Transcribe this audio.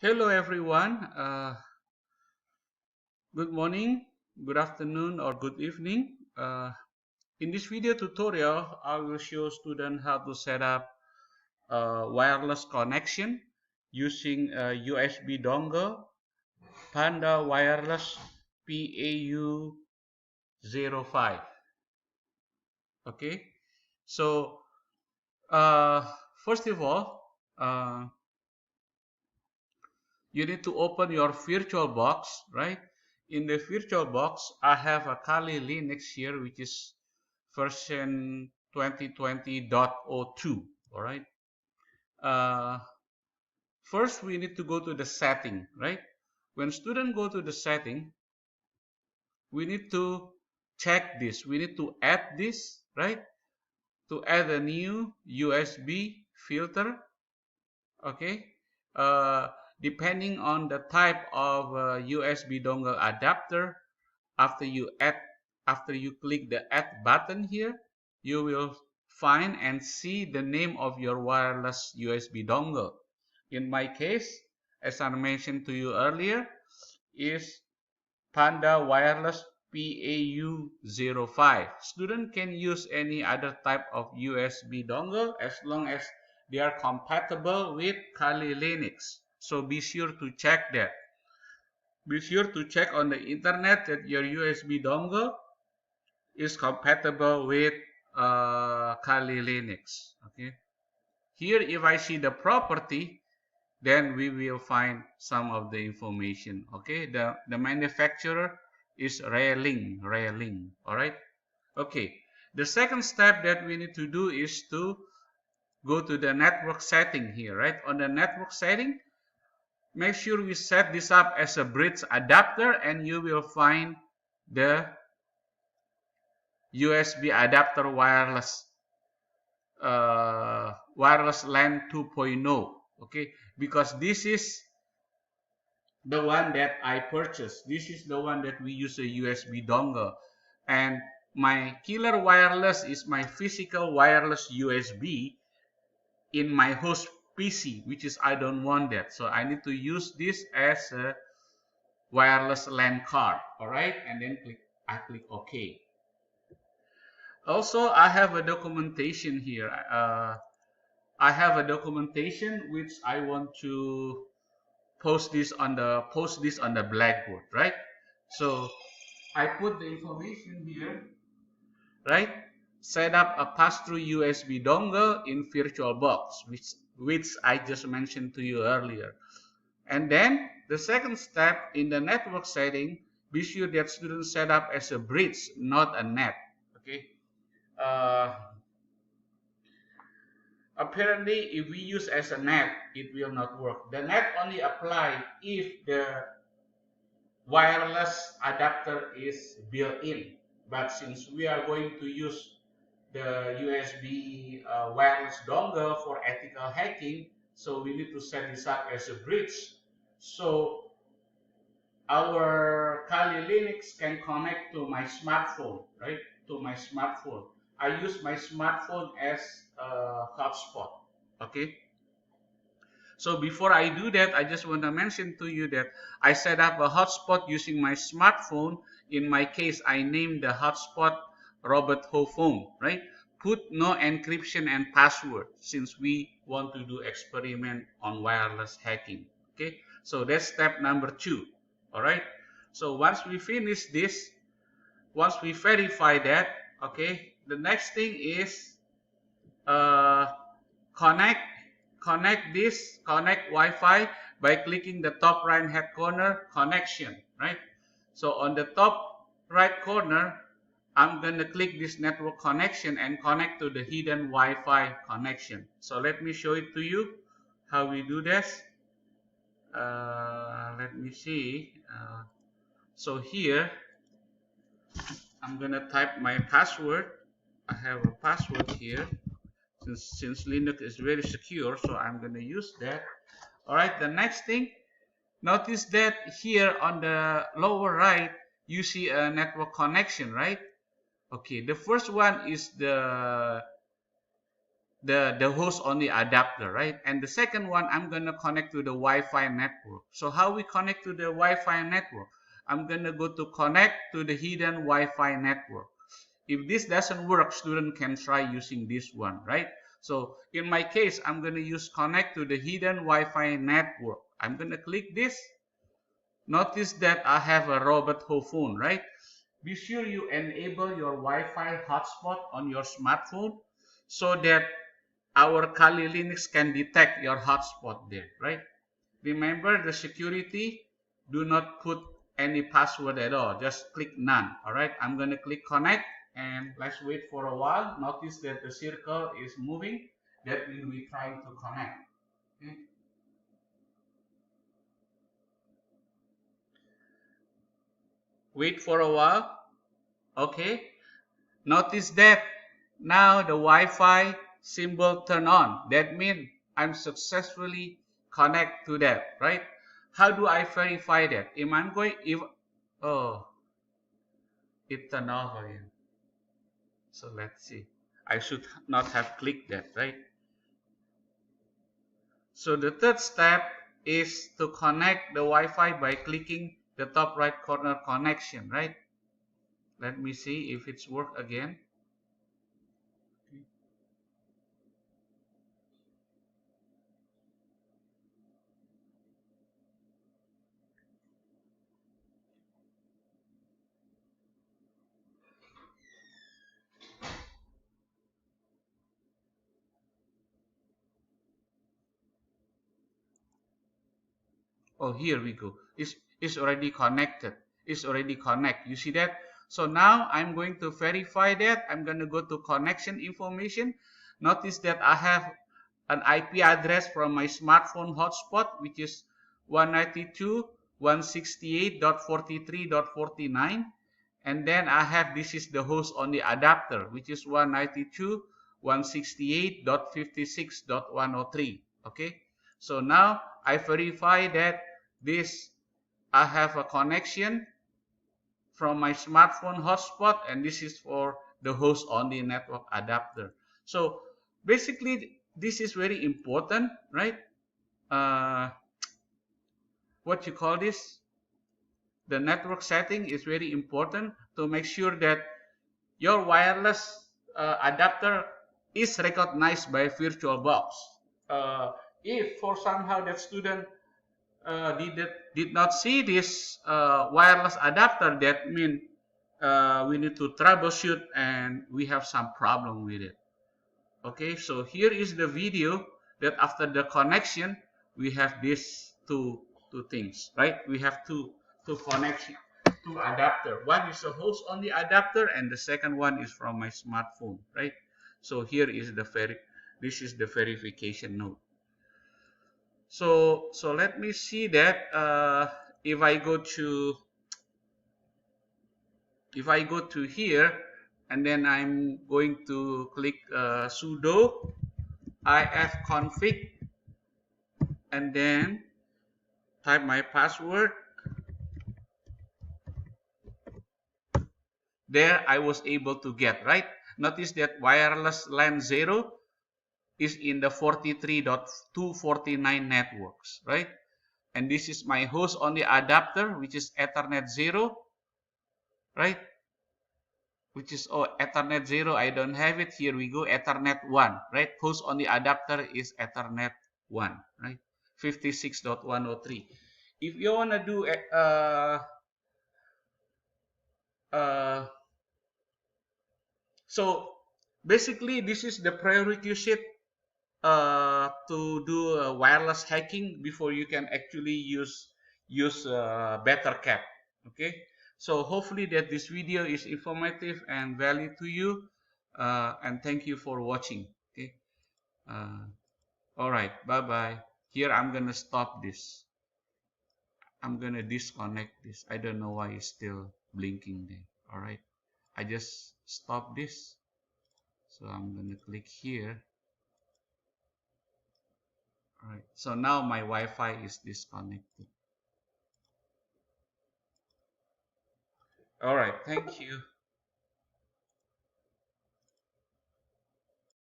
Hello everyone. Good morning, good afternoon, or good evening. In this video tutorial, I will show students how to set up a wireless connection using a USB dongle, Panda Wireless PAU05. Okay, so uh, first of all, you need to open your virtual box, right? In the virtual box, I have a Kali Linux here, which is version 2020.02. All right. Uh, First, we need to go to the setting, right? When students go to the setting, we need to check this. We need to add this, right? To add a new USB filter, okay? Uh, Depending on the type of USB dongle adapter, after you click the add button here, you will find and see the name of your wireless USB dongle. In my case, as I mentioned to you earlier, is Panda Wireless PAU05. Student can use any other type of USB dongle as long as they are compatible with Kali Linux. So be sure to check that. Be sure to check on the internet that your USB dongle is compatible with Kali Linux. Okay. Here, if I see the property, then we will find some of the information. Okay. The manufacturer is Railing. All right. Okay. The second step that we need to do is to go to the network setting here, right? On the network setting, make sure we set this up as a bridge adapter, and you will find the USB adapter wireless LAN 2.0. Okay, because this is the one that I purchased. This is the one that we use a USB dongle, and my killer wireless is my physical wireless USB in my host PC, which is I don't want that, so I need to use this as a wireless LAN card. All right, and then I click OK. Also, I have a documentation here. I have a documentation which I want to post this on the Blackboard, right? So I put the information here, right? Set up a pass-through USB dongle in VirtualBox, which I just mentioned to you earlier. And then the second step in the network setting, be sure that students set up as a bridge, not a NAT. Okay. Uh, Apparently, if we use as a NAT, it will not work. The NAT only apply if the wireless adapter is built in. But since we are going to use the USB wireless dongle for ethical hacking, so we need to set this up as a bridge. So our Kali Linux can connect to my smartphone, right? To my smartphone. I use my smartphone as a hotspot, okay? So before I do that, I just want to mention to you that I set up a hotspot using my smartphone. In my case, I named the hotspot Robert Ho phone, right? Put no encryption and password since we want to do experiment on wireless hacking, okay? So that's step number 2, all right? So once we finish this, once we verify that, okay, the next thing is uh, connect Wi-Fi by clicking the top right hand corner connection, right? So on the top right corner, I'm going to click this network connection and connect to the hidden Wi-Fi connection. So let me show it to you how we do this. Let me see. So here, I'm going to type my password. I have a password here. Since Linux is very secure, so I'm going to use that. All right, the next thing, notice that here on the lower right, you see a network connection, right? Okay, the first one is the the host only adapter, right? And the second one, I'm going to connect to the Wi-Fi network. So how we connect to the Wi-Fi network? I'm going to go to connect to the hidden Wi-Fi network. If this doesn't work, student can try using this one, right? So in my case, I'm going to use connect to the hidden Wi-Fi network. I'm going to click this. Notice that I have a robot phone, right? Be sure you enable your Wi-Fi hotspot on your smartphone so that our Kali Linux can detect your hotspot there, right? Remember the security, do not put any password at all, just click none. All right, I'm going to click connect and let's wait for a while. Notice that the circle is moving. That means we're trying to connect. Okay. Wait for a while. Okay, notice that now the Wi-Fi symbol turn on. That means I'm successfully connect to that, right? How do I verify that? Oh, it turned off again. So let's see. I should not have clicked that, right? So the third step is to connect the Wi-Fi by clicking the top right corner connection, right? Let me see if it's work again. Oh, here we go. It's already connected. It's already connect. You see that? So now I'm going to verify that. I'm going to go to connection information. Notice that I have an IP address from my smartphone hotspot, which is 192.168.43.49. And then I have, this is the host on the adapter, which is 192.168.56.103. Okay. So now I verify that this, I have a connection from my smartphone hotspot, and this is for the host on the network adapter. So basically, this is very important, right? What you call this? The network setting is very important to make sure that your wireless adapter is recognized by VirtualBox. If for somehow that student did not see this wireless adapter, that means we need to troubleshoot and we have some problem with it. Okay, so here is the video that after the connection we have these two things, right? We have two connection, two adapter. One is a host on the adapter and the second one is from my smartphone, right? So here is the this is the verification node. So let me see that if I go to here and then I'm going to click sudo ifconfig and then type my password. There I was able to get, right? Notice that wireless LAN 0 is in the 43.249 networks, right? And this is my host on the adapter, which is Ethernet 0, right? Which is, oh, Ethernet 0, I don't have it. Here we go, Ethernet 1, right? Host on the adapter is Ethernet 1, right? 56.103. If you want to do so basically this is the prerequisite to do wireless hacking before you can actually use better cap. Okay, so hopefully that this video is informative and value to you, and thank you for watching. Okay, all right, bye bye. Here I'm gonna stop this. I'm gonna disconnect this. I don't know why it's still blinking there. All right, I just stop this, so I'm gonna click here. All right, so now my Wi-Fi is disconnected. All right, thank you.